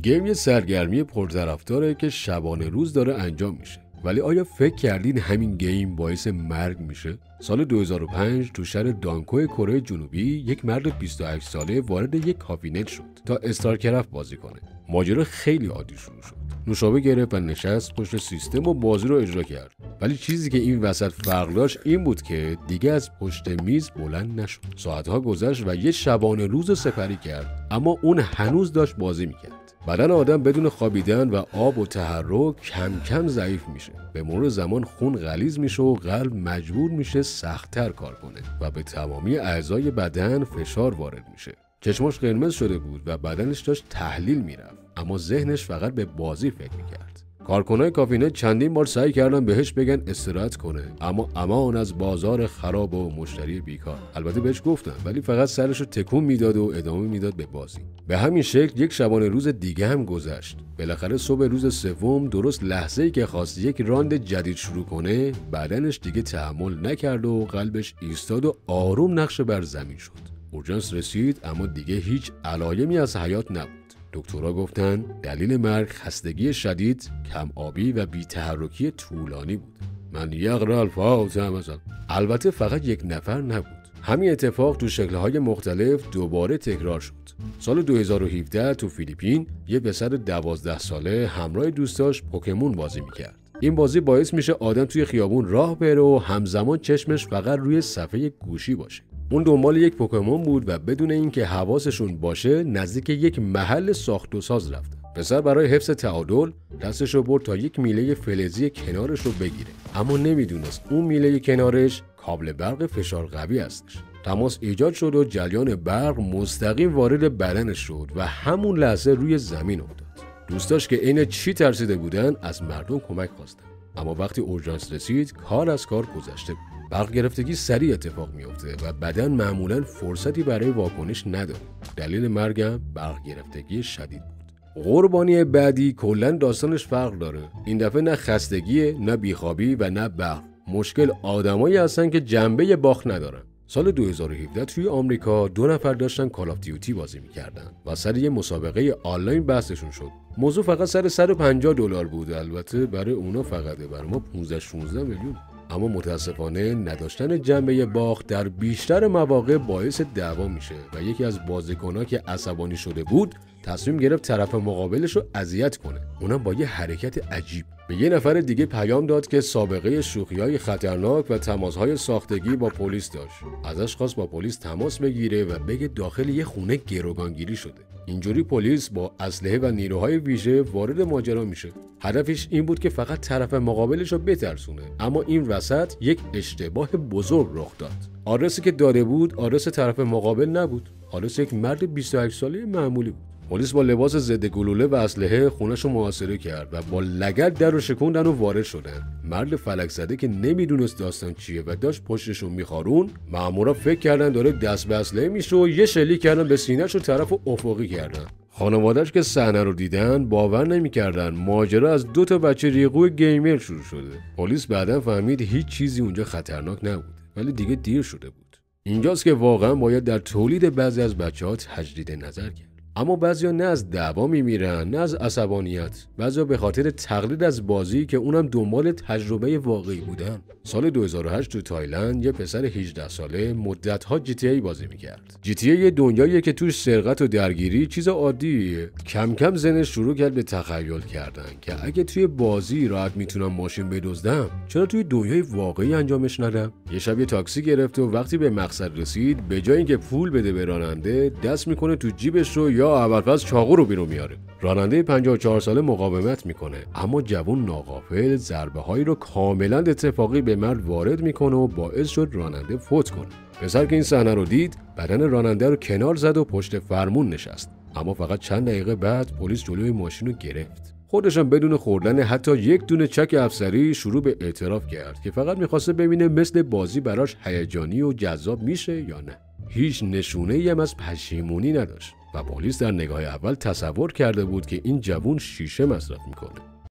گیم یه سرگرمی پرطرفداره که شبانه روز داره انجام میشه. ولی آیا فکر کردین همین گیم باعث مرگ میشه؟ سال 2005 تو شهر دانکو کره جنوبی یک مرد 28 ساله وارد یک کافینت شد تا استارکرافت بازی کنه. ماجرا خیلی عادی شروع شد. نوشابه گرفت و نشست پشت سیستم و بازی رو اجرا کرد. ولی چیزی که این وسط فرق داشت این بود که دیگه از پشت میز بلند نشد. ساعتها گذشت و یه شبانه روز سپری کرد، اما اون هنوز داشت بازی میکرد. بدن آدم بدون خوابیدن و آب و تحرک کم کم ضعیف میشه. به مرور زمان خون غلیظ میشه و قلب مجبور میشه سخت‌تر کار کنه و به تمامی اعضای بدن فشار وارد میشه. چشماش قرمز شده بود و بدنش داشت تحلیل میرفت، اما ذهنش فقط به بازی فکر میکرد. کارکنای کافینت چندین بار سعی کردن بهش بگن استراحت کنه، اما امان از بازار خراب و مشتری بیکار. البته بهش گفتن، ولی فقط سرشو تکون میداد و ادامه میداد به بازی. به همین شکل یک شبانه روز دیگه هم گذشت. بالاخره صبح روز سوم، درست لحظه‌ای که خواست یک راند جدید شروع کنه، بدنش دیگه تحمل نکرد و قلبش ایستاد و آروم نقش بر زمین شد. اورژانس رسید، اما دیگه هیچ علایمی از حیات نبود. دکترها گفتن دلیل مرگ خستگی شدید، کم آبی و بی‌تحرکی طولانی بود. من یقرأ الفاتحه مثلا. البته فقط یک نفر نبود. همین اتفاق تو شکل‌های مختلف دوباره تکرار شد. سال 2017 تو فیلیپین یه پسر 12 ساله همراه دوستاش پوکمون بازی میکرد. این بازی باعث میشه آدم توی خیابون راه بره و همزمان چشمش فقط روی صفحه گوشی باشه. اون دنبال یک پوکمون بود و بدون اینکه حواسشون باشه نزدیک یک محل ساخت و ساز رفت. پسر برای حفظ تعادل دستشو برد تا یک میله فلزی کنارش رو بگیره، اما نمیدونست اون میله کنارش کابل برق فشار قوی هستش. تماس ایجاد شد و جریان برق مستقیم وارد بدنش شد و همون لحظه روی زمین افتاد. دوستاش که عین چی ترسیده بودن از مردم کمک خواستن، اما وقتی اورژانس رسید کار از کار گذشته بود. برق گرفتگی سریع اتفاق میفته و بدن معمولاً فرصتی برای واکنش نداره. دلیل مرگم برق گرفتگی شدید بود. قربانی بعدی کلاً داستانش فرق داره. این دفعه نه خستگیه، نه بیخوابی و نه برق. مشکل آدمایی هستن که جنبه باخت ندارن. سال 2017 توی آمریکا 2 نفر داشتن کال آف دیوتی بازی میکردن و سر یه مسابقه آنلاین بحثشون شد. موضوع فقط سر $150 بود. البته برای اونا فقطه، برای ما 15-16 میلیون. اما متاسفانه نداشتن جنبه باخت در بیشتر مواقع باعث دعوا میشه و یکی از بازیکن‌ها که عصبانی شده بود تصمیم گرفت طرف مقابلش رو اذیت کنه، اونم با یه حرکت عجیب. به یه نفر دیگه پیام داد که سابقه شوخی‌های خطرناک و تماس‌های ساختگی با پلیس داشت. ازش خواست با پلیس تماس بگیره و بگه داخل یه خونه گروگانگیری شده. اینجوری پلیس با اسلحه و نیروهای ویژه وارد ماجرا میشه. هدفش این بود که فقط طرف مقابلش رو بترسونه، اما این وسط یک اشتباه بزرگ رخ داد. آدرسی که داده بود آدرس طرف مقابل نبود. آدرس یک مرد 28 ساله معمولی بود. پلیس با لباس ضد گلوله و اسلحه خونش رو محاصره کرد و با لگد در رو شکوندن و وارد شدن. مرد فلک زده که نمیدونست داستان چیه و داشت پشتش رو میخارون، مامورا فکر کردن داره دست به اسلحه میشه و یه شلیک کردن به سینه‌ش و طرف افقی کردن. خانواده‌اش که صحنه رو دیدن باور نمی‌کردن ماجرا از 2 بچه ریقو گیمر شروع شده. پلیس بعداً فهمید هیچ چیزی اونجا خطرناک نبود، ولی دیگه دیر شده بود. اینجاست که واقعاً باید در تولید بعضی از بچه‌ها تجدید نظر کرد. اما بعضیا نه از دعوا میمیرن نه از عصبانیت، بعضیا به خاطر تقلید از بازی که اونم دنبال تجربه واقعی بودن. سال 2008 تو تایلند یه پسر 18 ساله مدت‌ها GTA بازی میکرد. GTA یه دنیاییه که توش سرقت و درگیری چیز عادیه. کم کم ذهنش شروع کرد به تخیل کردن که اگه توی بازی راحت میتونم ماشین بدزدم، چرا توی دنیای واقعی انجامش ندم؟ یه شب یه تاکسی گرفت و وقتی به مقصد رسید به جای اینکه پول بده به راننده، دست میکنه تو جیبش رو یا اول‌فاز چاقو رو بیرون میاره. راننده 54 ساله مقاومت میکنه، اما جوون ناغافل ضربه‌هایی رو کاملا اتفاقی به مرد وارد میکنه و باعث شد راننده فوت کنه. پسر که این صحنه رو دید، بدن راننده رو کنار زد و پشت فرمون نشست. اما فقط چند دقیقه بعد پلیس جلوی ماشین رو گرفت. خودشم بدون خوردن حتی یک دونه چک افسری شروع به اعتراف کرد که فقط میخواسته ببینه مثل بازی براش هیجانی و جذاب میشه یا نه. هیچ نشونه‌ای هم از پشیمونی نداشت و پلیس در نگاه اول تصور کرده بود که این جوون شیشه مصرف میکنه.